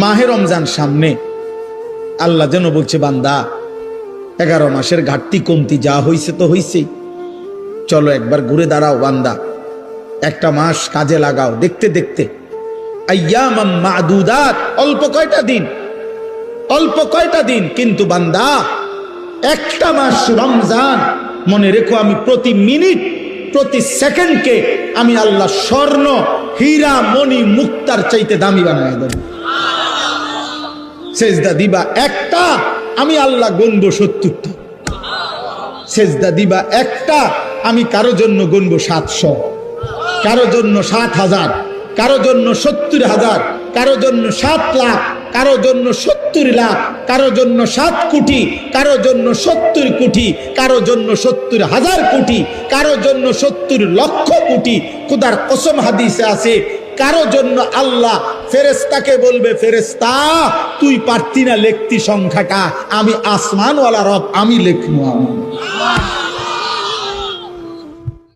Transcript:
মাহে রমজান সামনে, আল্লাহ যেন বলছে বান্দা 11 মাসের ঘাটতি কমতি যা হইছে তো হইছেই, চলো একবার ঘুরে দাঁড়াও বান্দা, একটা মাস কাজে লাগাও। দেখতে দেখতে আইয়ামাম মাদুদাত, অল্প কয়টা দিন, কিন্তু বান্দা একটা মাস রমজান, মনে রেখো আমি প্রতি মিনিট প্রতি সেকেন্ডকে আমি আল্লাহ স্বর্ণ হীরা মণি মুক্তার চাইতে দামি বানায় দেব। সেজদা দিবা একটা, আমি আল্লাহ গুনবো 70টা। সেজদা দিবা একটা, আমি কারো জন্য গুনবো 700, কারো জন্য 7,000, কারো জন্য 70,000, কারো জন্য 7 লাখ, কারো জন্য 70 লাখ, কারো জন্য 7 কোটি, কারো জন্য 70 কোটি, কারো জন্য 70,000 কোটি, কারো জন্য 70 লক্ষ কোটি। খোদার কসম হাদিসে আছে, কারো জন্য আল্লাহ ফেরেশতাকে বলবে, ফেরেশতা তুই পারতি না লিখতি সংখ্যাটা, আমি আসমানওয়ালা রব, আমি লিখবো।